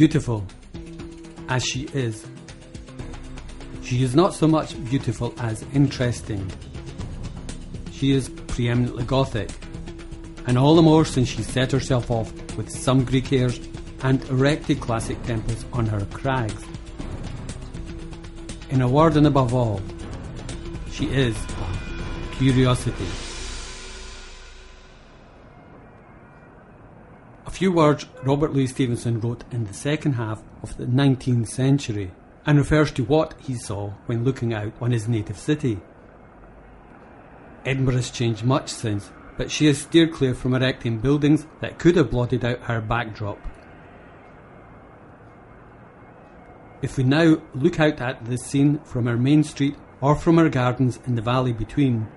beautiful as she is not so much beautiful as interesting. She is preeminently Gothic, and all the more since she set herself off with some Greek airs and erected classic temples on her crags. In a word and above all, she is a curiosity. A few words Robert Louis Stevenson wrote in the second half of the 19th century, and refers to what he saw when looking out on his native city. Edinburgh has changed much since, but she has steered clear from erecting buildings that could have blotted out her backdrop. If we now look out at this scene from our main street or from our gardens in the valley between,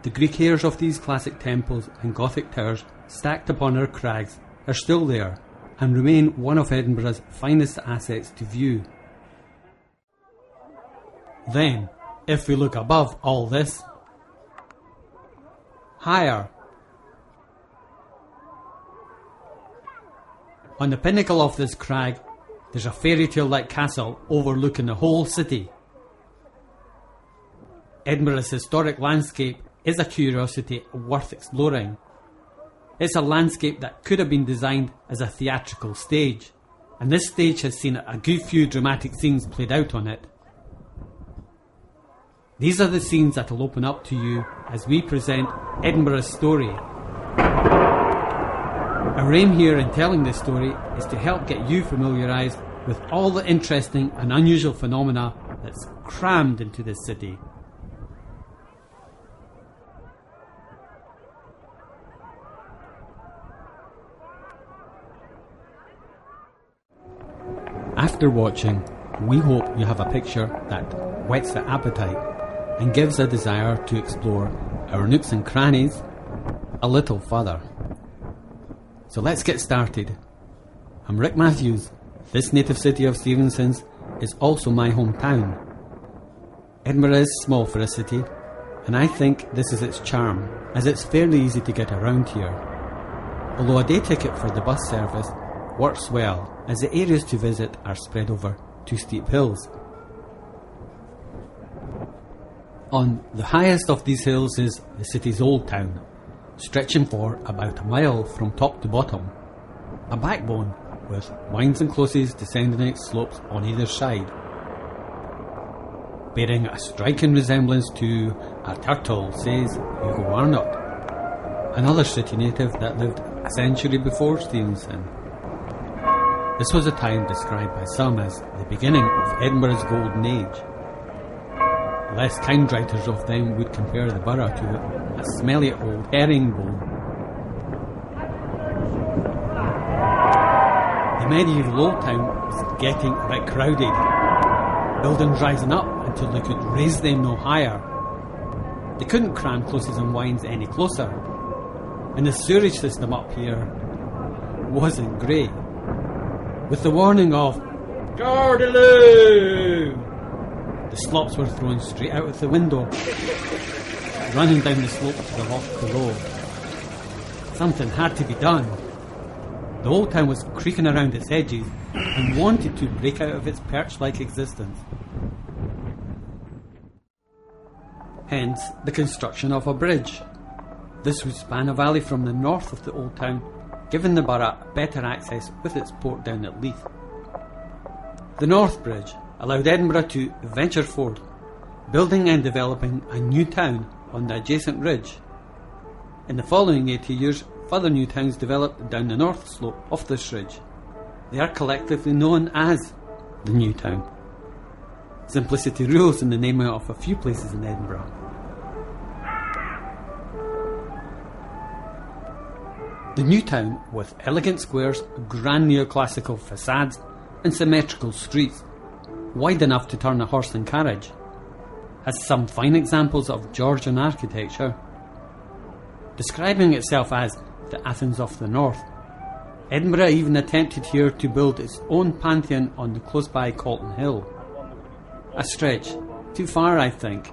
the Greek airs of these classic temples and Gothic towers stacked upon our crags are still there and remain one of Edinburgh's finest assets to view. Then, if we look above all this, higher, on the pinnacle of this crag, there's a fairy tale-like castle overlooking the whole city. Edinburgh's historic landscape is a curiosity worth exploring. It's a landscape that could have been designed as a theatrical stage, and this stage has seen a good few dramatic scenes played out on it. These are the scenes that will open up to you as we present Edinburgh's story. Our aim here in telling this story is to help get you familiarised with all the interesting and unusual phenomena that's crammed into this city. After watching, we hope you have a picture that whets the appetite and gives a desire to explore our nooks and crannies a little further. So let's get started. I'm Rick Matthews. This native city of Stevenson's is also my hometown. Edinburgh is small for a city, and I think this is its charm, as it's fairly easy to get around here. Although a day ticket for the bus service works well, as the areas to visit are spread over two steep hills. On the highest of these hills is the city's old town, stretching for about a mile from top to bottom, a backbone with wynds and closes descending its slopes on either side, bearing a striking resemblance to a turtle, says Hugo Arnott, another city native that lived a century before Stevenson. This was a time described by some as the beginning of Edinburgh's golden age. Less kind writers of them would compare the borough to a smelly old herringbone. The medieval old town was getting a bit crowded, buildings rising up until they could raise them no higher. They couldn't cram closes and wynds any closer, and the sewerage system up here wasn't great. With the warning of Gardaloo, the slops were thrown straight out of the window, running down the slope to the loft below. Something had to be done. The old town was creaking around its edges and wanted to break out of its perch-like existence. Hence the construction of a bridge. This would span a valley from the north of the old town, giving the borough better access with its port down at Leith. The North Bridge allowed Edinburgh to venture forward, building and developing a new town on the adjacent ridge. In the following 80 years, further new towns developed down the north slope of this ridge. They are collectively known as the New Town. Simplicity rules in the naming of a few places in Edinburgh. The New Town, with elegant squares, grand neoclassical facades and symmetrical streets, wide enough to turn a horse and carriage, has some fine examples of Georgian architecture. Describing itself as the Athens of the North, Edinburgh even attempted here to build its own pantheon on the close-by Calton Hill. A stretch, too far I think.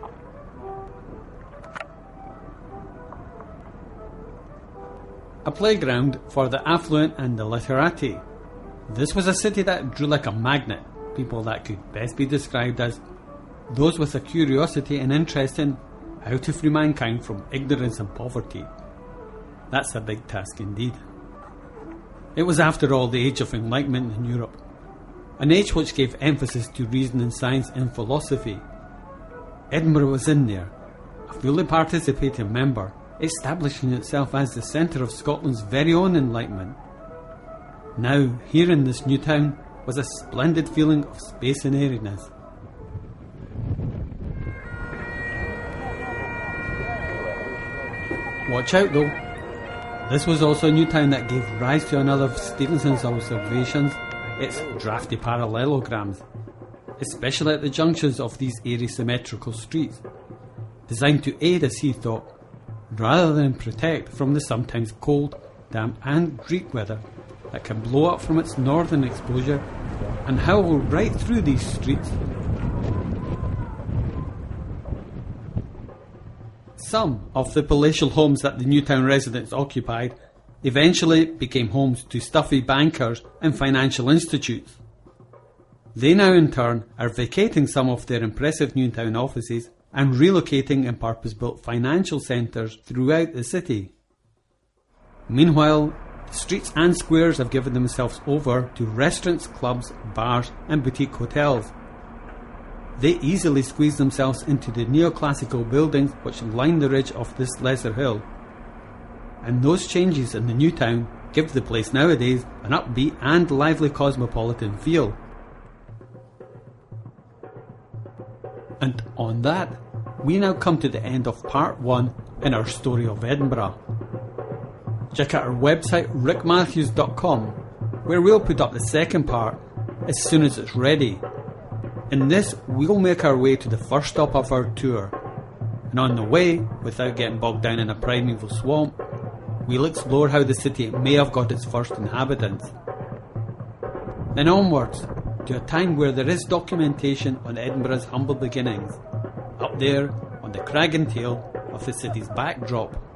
A playground for the affluent and the literati, This was a city that drew like a magnet people that could best be described as those with a curiosity and interest in how to free mankind from ignorance and poverty. That's a big task indeed. It was after all the age of enlightenment in Europe, an age which gave emphasis to reason and science and philosophy. Edinburgh was in there, a fully participating member, establishing itself as the centre of Scotland's very own enlightenment. Now, here in this new town was a splendid feeling of space and airiness. Watch out though. This was also a new town that gave rise to another of Stevenson's observations, its drafty parallelograms, especially at the junctions of these airy symmetrical streets, designed to aid, as he thought, rather than protect from the sometimes cold, damp and Greek weather that can blow up from its northern exposure and howl right through these streets. Some of the palatial homes that the Newtown residents occupied eventually became homes to stuffy bankers and financial institutes. They now in turn are vacating some of their impressive Newtown offices and relocating in purpose-built financial centres throughout the city. Meanwhile, the streets and squares have given themselves over to restaurants, clubs, bars and boutique hotels. They easily squeeze themselves into the neoclassical buildings which line the ridge of this lesser hill. And those changes in the new town give the place nowadays an upbeat and lively cosmopolitan feel. And on that, we now come to the end of part 1 in our story of Edinburgh. Check out our website rickmatthews.com, where we'll put up the second part as soon as it's ready. In this, we'll make our way to the first stop of our tour, and on the way, without getting bogged down in a primeval swamp, we'll explore how the city may have got its first inhabitants. Then onwards, to a time where there is documentation on Edinburgh's humble beginnings, up there on the crag and tail of the city's backdrop.